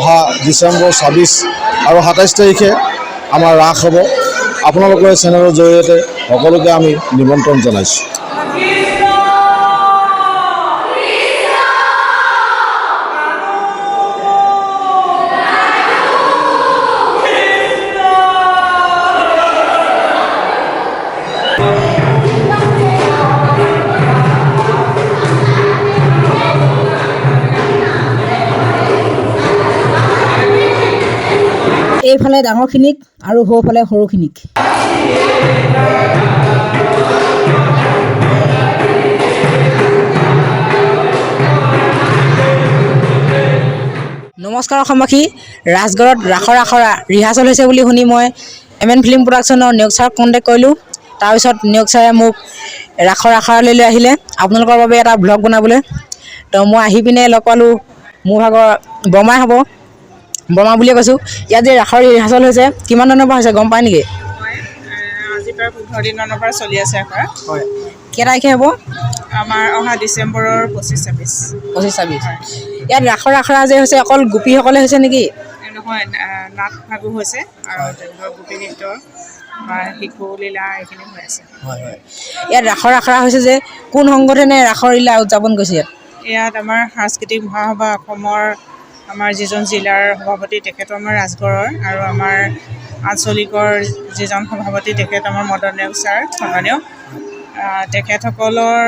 অহা ডিচেম্বৰ 26 আৰু 27 তাৰিখে আমাৰ ৰাস হ'ব। আপোনালোকৰ এই চেনেলৰ জৰিয়তে সকলোকে আমি নিমন্ত্ৰণ জনাইছোঁ। এইফালে ডাঙৰখিনিক আৰু সৌফালে সৰুখিনিক। নমস্কাৰ অসমবাসী, ৰাজগড়ত ৰাসৰ আখৰা ৰিহাৰ্চেল হৈছে বুলি শুনি মই MN ফিল্ম প্ৰডাকশ্যনৰ নিয়োগ ছাৰক কণ্টেক্ট কৰিলোঁ। তাৰপিছত নিয়োগ ছাৰে মোক ৰাসৰ আখৰালৈ লৈ আহিলে আপোনালোকৰ বাবে এটা ভ্লগ বনাবলৈ। তো মই আহি পিনে লগ পালোঁ মোৰ ভাগৰ বৰমাই হ'ব, বৰমা বুলিয়ে কৈছোঁ। ইয়াত যে ৰাসৰ ৰিহাৰ্চেল হৈছে কিমান দিনৰ পৰা হৈছে গম পায় নেকি? আজি প্ৰায় 15 দিনৰ পৰা চলি আছে আখৰা। হয়, কেই তাৰিখে হ'ব? আমাৰ অহা ডিচেম্বৰৰ 25-26। ইয়াত ৰাসৰ আখৰা যে হৈছে অকল গোপীসকলে হৈছে নেকি? নহয়, নাট ভাগো হৈছে আৰু তেওঁলোকৰ গোপী নৃত্য বা শিশু লীলা এইখিনি হৈ আছে। ইয়াত ৰাসৰ আখৰা হৈছে যে কোন সংগঠনে ৰাসৰ লীলা উদযাপন কৰিছে? ইয়াত আমাৰ সাংস্কৃতিক মহাসভা অসমৰ আমাৰ যিজন জিলাৰ সভাপতি তেখেতো আমাৰ ৰাজগড়ৰ, আৰু আমাৰ আঞ্চলিকৰ যিজন সভাপতি তেখেত আমাৰ মদন নেওগ ছাৰ সন্মানীয়। তেখেতসকলৰ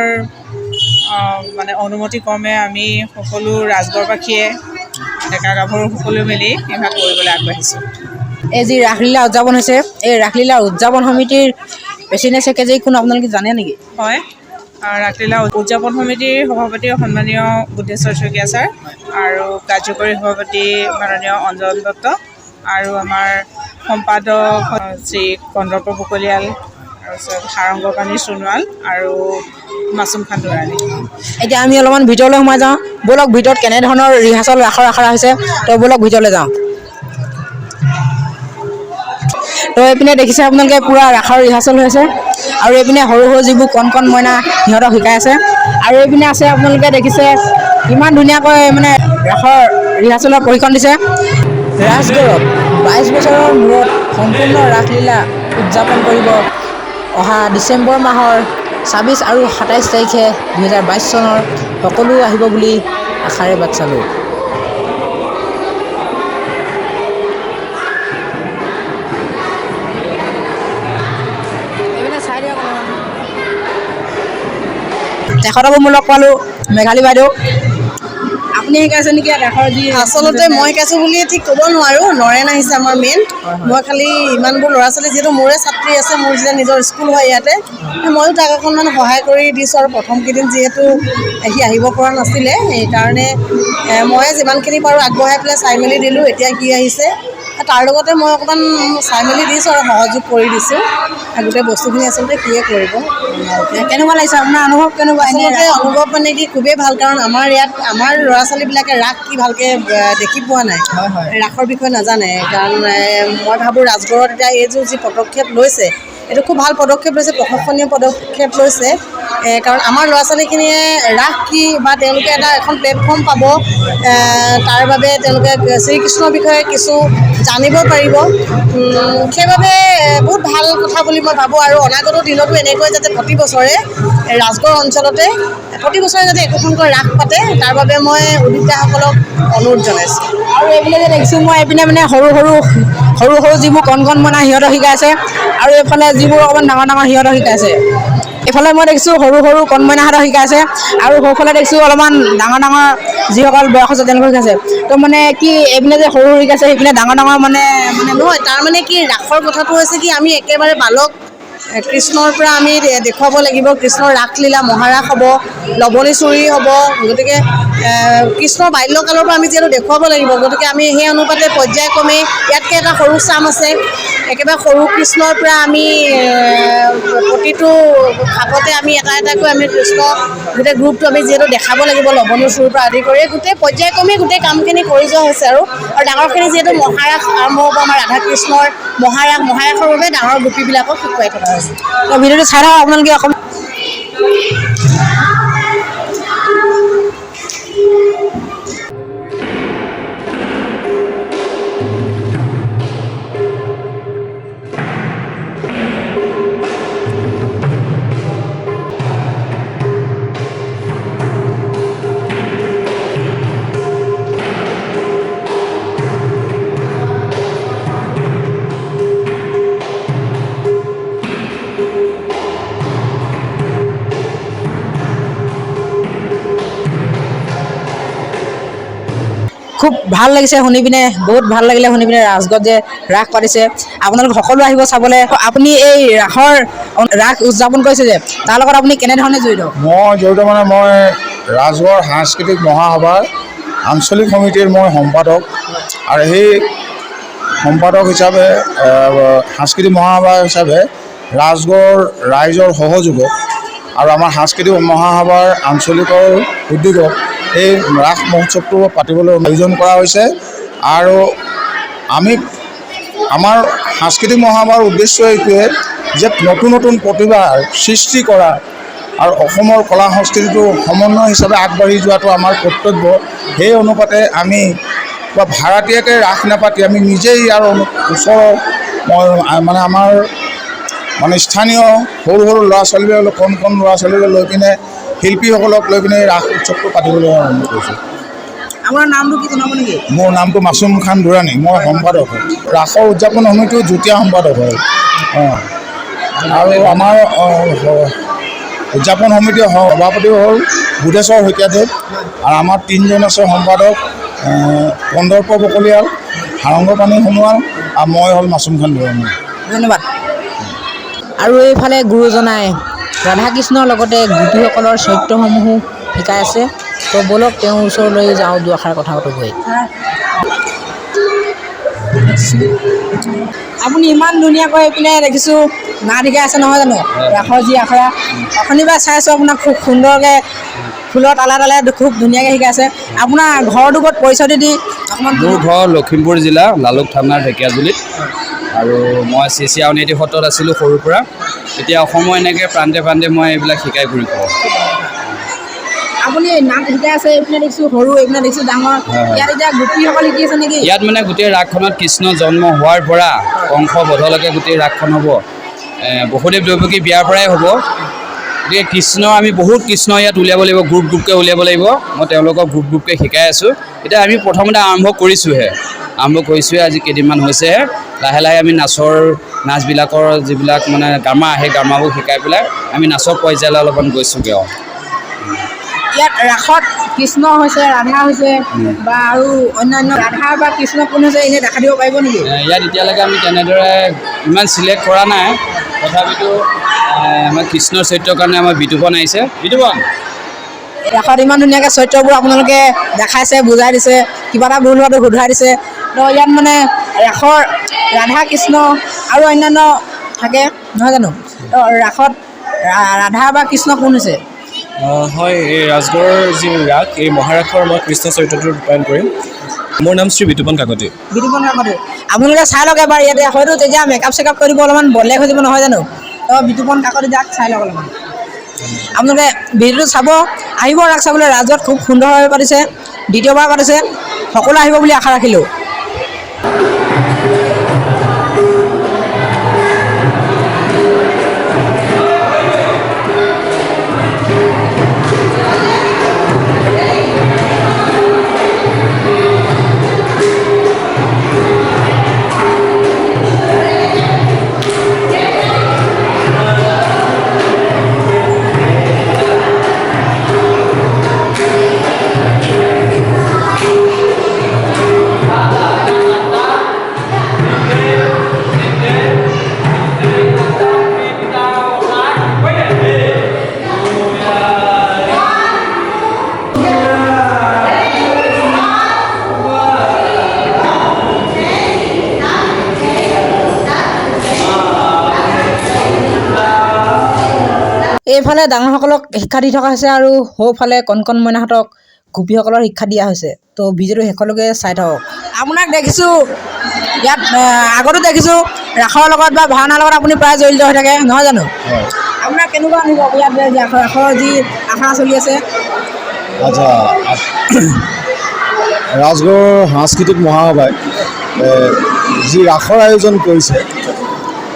মানে অনুমতি ক্ৰমে আমি সকলো ৰাজগড়বাসীয়ে ডেকা গাভৰু সকলো মিলি এই ভাগ কৰিবলৈ আগবাঢ়িছোঁ। এই যি ৰাসলীলা উদযাপন হৈছে, এই ৰাসলীলা উদযাপন সমিতিৰ প্ৰেচিডেণ্ট ছেক্ৰেটাৰী কোন আপোনালোকে জানে নেকি? হয়, ৰাসলীলা উদযাপন সমিতিৰ সভাপতি সন্মানীয় বুদ্ধেশ্বৰ শইকীয়া ছাৰ, আৰু কাৰ্যকৰী সভাপতি মাননীয় অঞ্জন দত্ত, আৰু আমাৰ সম্পাদক শ্ৰী কন্দৰ্প বকলিয়াল, তাৰপিছত সাৰংগপাণী সোণোৱাল আৰু মাছুম খান দুৰাণী। এতিয়া আমি অলপমান ভিতৰলৈ সোমাই যাওঁ ব'লক। ভিতৰত কেনেধৰণৰ ৰিহাৰ্চেল ৰাসৰ আখৰা হৈছে তো ব'লক ভিতৰলৈ যাওঁ। তো এইপিনে দেখিছে আপোনালোকে পূৰা ৰাসৰ ৰিহাৰ্চেল হৈ আছে, আৰু এইপিনে সৰু সৰু যিবোৰ কণ কণ মইনা সিহঁতক শিকাই আছে, আৰু এইপিনে আছে আপোনালোকে দেখিছে ইমান ধুনীয়াকৈ মানে ৰাসৰ ৰিহাৰ্চেলৰ প্ৰশিক্ষণ দিছে। ৰাজগড়ত 22 বছৰৰ মূৰত সম্পূৰ্ণ ৰাসলীলা উদযাপন কৰিব অহা ডিচেম্বৰ মাহৰ 26 আৰু 27 তাৰিখে 2022 চনৰ সকলো আহিব বুলি আশাৰে বাট চালোঁ। তেখেতকো মই লগ পালোঁ, মেঘালী বাইদেউ। আপুনি শিকাইছে নেকি ৰাসৰ যি? আচলতে মই শিকাইছোঁ বুলি ঠিক ক'ব নোৱাৰোঁ, নৰেন আহিছে আমাৰ মেইন। মই খালি ইমানবোৰ ল'ৰা ছোৱালী যিহেতু মোৰে ছাত্ৰী আছে, মোৰ যেতিয়া নিজৰ স্কুল হয় ইয়াতে, ময়ো তাক অকণমান সহায় কৰি দিছোঁ। আৰু প্ৰথম কেইদিন যিহেতু সি আহিব পৰা নাছিলে, সেইকাৰণে মই যিমানখিনি পাৰোঁ আগবঢ়াই পেলাই চাই মেলি দিলোঁ। এতিয়া সি আহিছে, তাৰ লগতে মই অকণমান চাই মেলি দিছোঁ আৰু সহযোগ কৰি দিছোঁ। গোটেই বস্তুখিনি আচলতে সিয়ে কৰিব। কেনেকুৱা লাগিছে আপোনাৰ অনুভৱ? কেনেকুৱা আচলতে অনুভৱ মানে কি খুবেই ভাল, কাৰণ আমাৰ ইয়াত আমাৰ ল'ৰা ছোৱালীবিলাকে ৰাস কি ভালকৈ দেখি পোৱা নাই, ৰাসৰ বিষয়ে নাজানে। কাৰণ মই ভাবোঁ ৰাজগড়ত এতিয়া এইযোৰ যি পদক্ষেপ লৈছে, এইটো খুব ভাল পদক্ষেপ লৈছে, প্ৰশংসনীয় পদক্ষেপ লৈছে। কাৰণ আমাৰ ল'ৰা ছোৱালীখিনিয়ে ৰাস কি বা তেওঁলোকে এখন প্লেটফৰ্ম পাব, তাৰ বাবে তেওঁলোকে শ্ৰীকৃষ্ণৰ বিষয়ে কিছু জানিব পাৰিব। সেইবাবে বহুত ভাল কথা বুলি মই ভাবোঁ। আৰু অনাগত দিনতো এনেকৈ যাতে প্ৰতি বছৰে ৰাজগড় অঞ্চলতে প্ৰতি বছৰে যাতে একোখনকৈ ৰাস পাতে, তাৰ বাবে মই উদ্যোক্তাসকলক অনুৰোধ জনাইছোঁ। আৰু এইপিনে যে দেখিছোঁ মই, এইপিনে মানে সৰু সৰু যিবোৰ কণ কণ মইনা সিহঁতক শিকাইছে, আৰু এইফালে যিবোৰ অকণমান ডাঙৰ ডাঙৰ সিহঁতক শিকাইছে। এইফালে মই দেখিছোঁ সৰু সৰু কণ মইনাহঁতক শিকাইছে, আৰু সৌফালে দেখিছোঁ অলপমান ডাঙৰ ডাঙৰ যিসকল বয়স আছে তেওঁলোকক শিকাইছে। তো মানে কি এইপিনে যে সৰু শিকাইছে, সেইপিনে ডাঙৰ ডাঙৰ মানে নহয়, তাৰমানে কি ৰাসৰ কথাটো হৈছে কি আমি একেবাৰে বালক কৃষ্ণৰ পৰা আমি দেখুৱাব লাগিব। কৃষ্ণৰ ৰাসলীলা মহাৰাস হ'ব, লৱণী চুৰি হ'ব। গতিকে কৃষ্ণৰ বাল্যকালৰ পৰা আমি যিহেতু দেখুৱাব লাগিব, গতিকে আমি সেই অনুপাতে পৰ্যায়ক্ৰমে ইয়াতকৈ এটা সৰু চাম আছে। একেবাৰে সৰু কৃষ্ণৰ পৰা আমি প্ৰতিটো ভাগতে আমি এটা এটাকৈ আমি কৃষ্ণ গোটেই গ্ৰুপটো আমি যিহেতু দেখাব লাগিব, লৱণী চুৰিৰ পৰা আদি কৰি গোটেই পৰ্যায়ক্ৰমে গোটেই কামখিনি কৰি যোৱা হৈছে। আৰু ডাঙৰখিনি যিহেতু মহাৰাস আৰম্ভ হ'ব, আমাৰ ৰাধা কৃষ্ণৰ মহাৰাসৰ বাবে ডাঙৰ গোপীবিলাকক শিকুৱাই থকা হৈছে। তো ভিডিঅ'টো চাই থাকক আপোনালোকে অকণমান। ভাল লাগিছে শুনি পিনে, বহুত ভাল লাগিলে শুনি পিনে ৰাজগড়ত যে ৰাস পাতিছে। আপোনালোক সকলো আহিব চাবলৈ। আপুনি এই ৰাস উদযাপন কৰিছে যে তাৰ লগত আপুনি কেনেধৰণে জড়িত? মই জড়িত মানে মই ৰাজগড় সাংস্কৃতিক মহাসভাৰ আঞ্চলিক সমিতিৰ মই সম্পাদক, আৰু সেই সম্পাদক হিচাপে সাংস্কৃতিক মহাসভা হিচাপে ৰাজগড় ৰাইজৰ সহযোগত আৰু আমাৰ সাংস্কৃতিক মহাসভাৰ আঞ্চলিকৰ উদ্যোগত এই ৰাস মহোৎসৱটো পাতিবলৈ আয়োজন কৰা হৈছে। আৰু আমাৰ সাংস্কৃতিক মহাসভাৰ উদ্দেশ্য এইটোৱে যে নতুন নতুন প্ৰতিভাৰ সৃষ্টি কৰা আৰু অসমৰ কলা সংস্কৃতিটো সমন্বয় হিচাপে আগবাঢ়ি যোৱাটো আমাৰ কৰ্তব্য। সেই অনুপাতে আমি ভাড়াতীয়াকৈ ৰাস নাপাতি আমি নিজেই ইয়াৰ ওচৰৰ মানে আমাৰ মানে স্থানীয় সৰু সৰু ল'ৰা ছোৱালীবিলাক কণ কণ ল'ৰা ছোৱালীবিলাক লৈ পিনে শিল্পীসকলক লৈ পিনে ৰাস উৎসৱটো পাতিবলৈ আৰম্ভ কৰিছোঁ। আপোনাৰ নামটো কি জনাব নেকি? মোৰ নামটো মাছুম খান দুৰাণী, মই সম্পাদক হয়। ৰাসৰ উদযাপন সমিতিও যুটীয়া সম্পাদক হয়। আৰু আমাৰ উদযাপন সমিতিৰ সভাপতি হ'ল বুধেশ্বৰ শইকীয়াদেৱ, আৰু আমাৰ 3জন আছে সম্পাদক, কন্দৰ্প বকলিয়াল, সাৰংগপানী সোণোৱাল, আৰু মই হ'ল মাছুম খান দুৰাণী। ধন্যবাদ। আৰু এইফালে গুৰুজনাই ৰাধা কৃষ্ণৰ লগতে গোপীসকলৰ চৰিত্ৰসমূহো শিকাই আছে। তো ব'লক তেওঁৰ ওচৰলৈ যাওঁ, দুআষাৰ কথা পাতোগৈ। আপুনি ইমান ধুনীয়াকৈ এইপিনে দেখিছোঁ নাট শিকাই আছে নহয় জানো? ৰাসৰ যি আখৰা অথনিবাৰ চাইছোঁ আপোনাক খুব সুন্দৰকৈ ফুলৰ তালে তালে খুব ধুনীয়াকৈ শিকাই আছে। আপোনাৰ ঘৰটো ক'ত পৰিচয়টো দি অকণমান? মোৰ ঘৰ লখিমপুৰ জিলা লালুক থানাৰ ঢেকীয়াজুলিত, আৰু মই শ্ৰী আউনীআটী সত্ৰত আছিলোঁ সৰুৰ পৰা। এতিয়া অসমৰ এনেকৈ প্ৰান্তে প্ৰান্তে মই এইবিলাক শিকাই ঘূৰি ফুৰোঁ। আপুনি নাট শিকাই আছে, এইপিনে দেখিছোঁ সৰু, এইপিনে দেখিছোঁ ডাঙৰ। ইয়াত এতিয়া গোপীসকল শিকি আছে নেকি? ইয়াত মানে গোটেই ৰাসখনত কৃষ্ণ জন্ম হোৱাৰ পৰা কংস বধলৈকে গোটেই ৰাসখন হ'ব। বসুদেৱ দৈৱকী বিয়াৰ পৰাই হ'ব। গতিকে আমি বহুত কৃষ্ণ ইয়াত উলিয়াব লাগিব, গ্ৰুপ গ্ৰুপকৈ উলিয়াব লাগিব। মই তেওঁলোকক গ্ৰুপ গ্ৰুপকৈ শিকাই আছোঁ। এতিয়া আমি প্ৰথমতে আৰম্ভ কৰিছোঁহে, আজি কেইদিনমান হৈছেহে। লাহে লাহে আমি নাচবিলাকৰ যিবিলাক মানে গামা, সেই গামাবোৰ শিকাই পেলাই আমি নাচৰ পৰ্যায়লৈ অলপমান গৈছোঁগৈ। ইয়াত ৰাসত কৃষ্ণ হৈছে, ৰাধা হৈছে, বা আৰু অন্যান্য ৰাধা বা কৃষ্ণ কোন হৈছে এনেই দেখা দিব পাৰিব নেকি? ইয়াত এতিয়ালৈকে আমি তেনেদৰে ইমান চিলেক্ট কৰা নাই, তথাপিতো আমাৰ কৃষ্ণৰ চৰিত্ৰৰ কাৰণে আমাৰ বিতুপন আহিছে। বিতুপন ৰাসত ইমান ধুনীয়াকৈ চৰিত্ৰবোৰ আপোনালোকে দেখাইছে, বুজাই দিছে, কিবা এটা ভুল হোৱাটো শুধৰাই দিছে। তো ইয়াত মানে ৰাসৰ ৰাধা কৃষ্ণ আৰু অন্যান্য থাকে নহয় জানো? তো ৰাসত ৰাধা বা কৃষ্ণ কোন হৈছে? হয়, এই ৰাজগড়ৰ যি ৰাস, এই মহাৰাসৰ মই কৃষ্ণ চৰিত্ৰটো ৰূপায়ণ কৰিম। মোৰ নাম শ্ৰী বিতুপন কাকতি। বিতুপন কাকতি। আপোনালোকে চাই লওক এবাৰ ইয়াতে, হয়তো তেতিয়া মেকআপ চেকআপ কৰি দিব, অলপমান বেলেগ হৈ যাব নহয় জানো? তো বিতুপন কাকতি যাক চাই লওক অলপমান। আপোনালোকে ভিডিঅ'টো চাব, আহিব ৰাস চাবলৈ। ৰাজগড়ত খুব সুন্দৰভাৱে পাতিছে, দ্বিতীয়বাৰ পাতিছে। সকলো আহিব বুলি আশা ৰাখিলোঁ। এইফালে ডাঙৰসকলক শিক্ষা দি থকা হৈছে, আৰু সৌফালে কণ কণ মইনাহঁতক গোপীসকলৰ শিক্ষা দিয়া হৈছে। তো ভিডিঅ'টো শেষলৈকে চাই থাকক। আপোনাক দেখিছোঁ ইয়াত, আগতো দেখিছোঁ ৰাসৰ লগত বা ভাওনাৰ লগত আপুনি প্ৰায় জড়িত হৈ থাকে নহয় জানো? আপোনাৰ কেনেকুৱা অনুভৱ ইয়াত ৰাসৰ যি আখৰা চলি আছে? আচ্ছা, ৰাজগড় সাংস্কৃতিক মহাসভাই যি ৰাসৰ আয়োজন কৰিছে,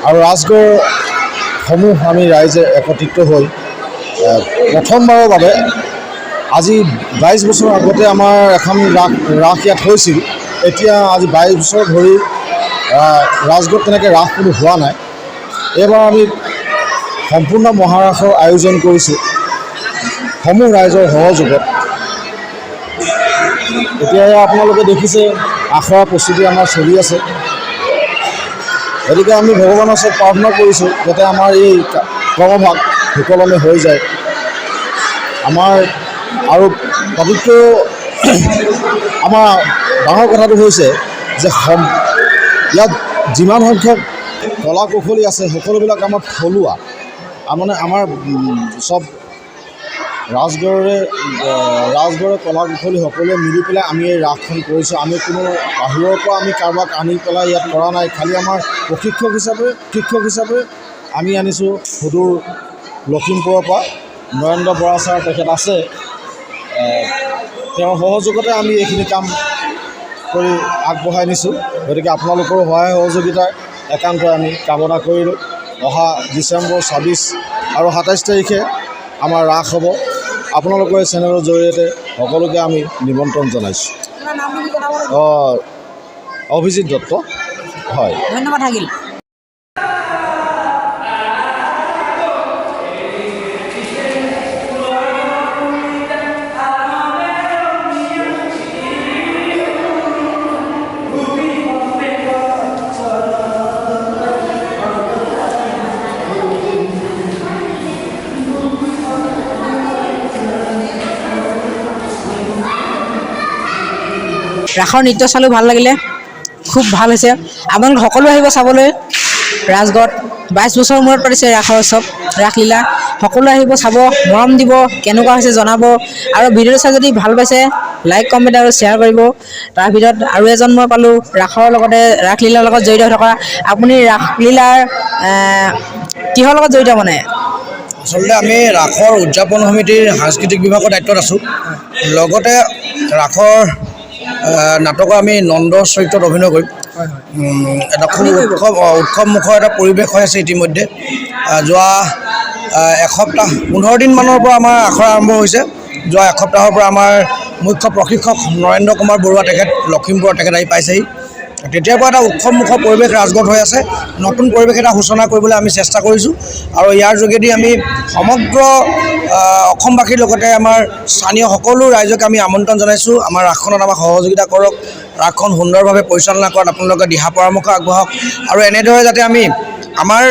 আৰু ৰাজগড়সমূহ আমি ৰাইজে একত্ৰিত হৈ প্ৰথমবাৰৰ বাবে আজি 22 বছৰ আগতে আমাৰ এখন ৰাস ইয়াত হৈছিল। এতিয়া আজি 22 বছৰ ধৰি ৰাজগড়ত তেনেকৈ ৰাস কোনো হোৱা নাই। এইবাৰ আমি সম্পূৰ্ণ মহাৰাসৰ আয়োজন কৰিছোঁ সমূহ ৰাইজৰ সহযোগত। এতিয়া আপোনালোকে দেখিছে আখৰা প্ৰস্তুতি আমাৰ চলি আছে। গতিকে আমি ভগৱানৰ ওচৰত প্ৰাৰ্থনা কৰিছোঁ যাতে আমাৰ এই কৰ্মভাগ সুকলমে হৈ যায়। আমাৰ আৰু তাতোতকৈ আমাৰ ডাঙৰ কথাটো হৈছে যে ইয়াত যিমান সংখ্যক কলা কৌশলী আছে সকলোবিলাক আমাৰ থলুৱা। মানে আমাৰ চব ৰাজগড়ৰে কলা কৌশলী সকলোৱে মিলি পেলাই আমি এই ৰাসখন কৰিছোঁ। আমি কোনো বাহিৰৰ পৰা আমি কাৰোবাক আনি পেলাই ইয়াত কৰা নাই। খালি আমাৰ প্ৰশিক্ষক হিচাপে আমি আনিছোঁ সুদূৰ লখিমপুৰৰ পৰা নৰেন্দ্ৰ বৰা ছাৰ তেখেত আছে। তেওঁৰ সহযোগতে আমি এইখিনি কাম কৰি আগবঢ়াই নিছোঁ। গতিকে আপোনালোকৰো সহায় সহযোগিতাৰ একান্তই আমি কামনা কৰিলোঁ। অহা ডিচেম্বৰ 26 আৰু 27 তাৰিখে আমাৰ ৰাস হ'ব। আপোনালোকৰ এই চেনেলৰ জৰিয়তে সকলোকে আমি নিমন্ত্ৰণ জনাইছোঁ। অভিজিত দত্ত। হয়, ধন্যবাদ থাকিল। ৰাসৰ নৃত্য চালোঁ, ভাল লাগিলে, খুব ভাল হৈছে। আপোনালোক সকলো আহিব চাবলৈ। ৰাজগড়ত 22 বছৰৰ মূৰত পাতিছে ৰাসৰ উৎসৱ, ৰাসলীলা। সকলো আহিব চাব, মৰম দিব, কেনেকুৱা হৈছে জনাব। আৰু ভিডিঅ'টো চাই যদি ভাল পাইছে লাইক কমেণ্ট আৰু শ্বেয়াৰ কৰিব। তাৰ ভিতৰত আৰু এজন মই পালোঁ ৰাসৰ লগতে ৰাসলীলাৰ লগত জড়িত হৈ থকা। আপুনি ৰাসলীলাৰ কিহৰ লগত জড়িত মানে? আচলতে আমি ৰাসৰ উদযাপন সমিতিৰ সাংস্কৃতিক বিভাগৰ দায়িত্বত আছোঁ। লগতে ৰাসৰ নাটকৰ আমি নন্দ চৰিত্ৰত অভিনয় কৰিম। এটা খুব উৎসৱমুখৰ এটা পৰিৱেশ হৈ আছে ইতিমধ্যে। যোৱা 15 দিনমানৰ পৰা আমাৰ আখৰা আৰম্ভ হৈছে। যোৱা এসপ্তাহৰ পৰা আমাৰ মুখ্য প্ৰশিক্ষক নৰেন্দ্ৰ কুমাৰ বৰুৱা তেখেত লখিমপুৰত তেখেত আহি পাইছেহি। তেতিয়াৰ পৰা এটা উৎসৱমুখৰ পৰিৱেশ ৰাজগড়ত হৈ আছে। নতুন পৰিৱেশ এটা সূচনা কৰিবলৈ আমি চেষ্টা কৰিছোঁ। আৰু ইয়াৰ যোগেদি আমি সমগ্ৰ অসমবাসীৰ লগতে আমাৰ স্থানীয় সকলো ৰাইজক আমি আমন্ত্ৰণ জনাইছোঁ। আমাৰ ৰাসখনত আমাক সহযোগিতা কৰক, ৰাসখন সুন্দৰভাৱে পৰিচালনা কৰাত আপোনালোকে দিহা পৰামৰ্শ আগবঢ়াওক। আৰু এনেদৰে যাতে আমি আমাৰ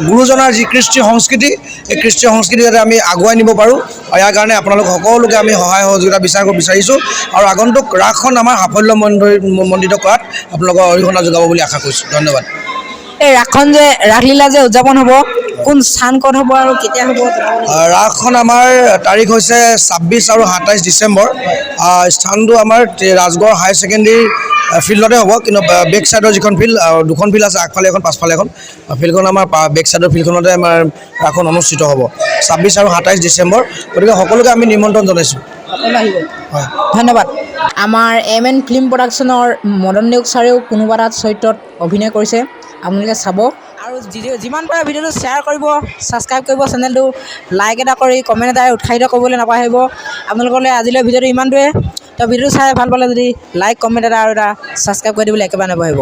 গুৰুজনাৰ যি কৃষ্টি সংস্কৃতি, এই কৃষ্টি সংস্কৃতি যাতে আমি আগুৱাই নিব পাৰোঁ। আৰু ইয়াৰ কাৰণে আপোনালোক সকলোকে আমি সহায় সহযোগিতা বিচাৰিছোঁ। আৰু আগন্তুক ৰাসখন আমাৰ সাফল্যমণ্ডিত কৰাত আপোনালোকৰ অৰিহণা যোগাব বুলি আশা কৰিছোঁ। ধন্যবাদ। এই ৰাসখন যে ৰাসলীলা যে উদযাপন হ'ব, কোন স্থান ক'ত হ'ব আৰু কেতিয়া হ'ব? ৰাসখন আমাৰ তাৰিখ হৈছে 26 আৰু 27 ডিচেম্বৰ। স্থানটো আমাৰ ৰাজগড় হায়াৰ ছেকেণ্ডেৰী ফিল্ডতে হ'ব। কিন্তু বেক ছাইডৰ যিখন ফিল্ড, দুখন ফিল্ড আছে, আগফালে এখন পাছফালে এখন। ফিল্ডখন আমাৰ বেক ছাইডৰ ফিল্ডখনতে আমাৰ ৰাসখন অনুষ্ঠিত হ'ব 26 আৰু 27 ডিচেম্বৰ। গতিকে সকলোকে আমি নিমন্ত্ৰণ জনাইছোঁ। হয়, ধন্যবাদ। আমাৰ MN ফিল্ম প্ৰডাকশ্যনৰ মদন নেওগ ছাৰেও কোনোবা এটা চৰিত্ৰত অভিনয় কৰিছে, আপোনালোকে চাব। আৰু যিমান পাৰে ভিডিঅ'টো শ্বেয়াৰ কৰিব, ছাবস্ক্ৰাইব কৰিব, চেনেলটো লাইক এটা কৰি কমেণ্ট এটা উৎসাহিত কৰিবলৈ নাপাহৰিব। আপোনালোকলৈ আজিলৈ ভিডিঅ'টো ইমানটোৱে। তো ভিডিঅ'টো চাই ভাল পালে যদি লাইক কমেণ্ট এটা আৰু এটা ছাবস্ক্ৰাইব কৰি দিবলৈ একেবাৰে নাপাহৰিব।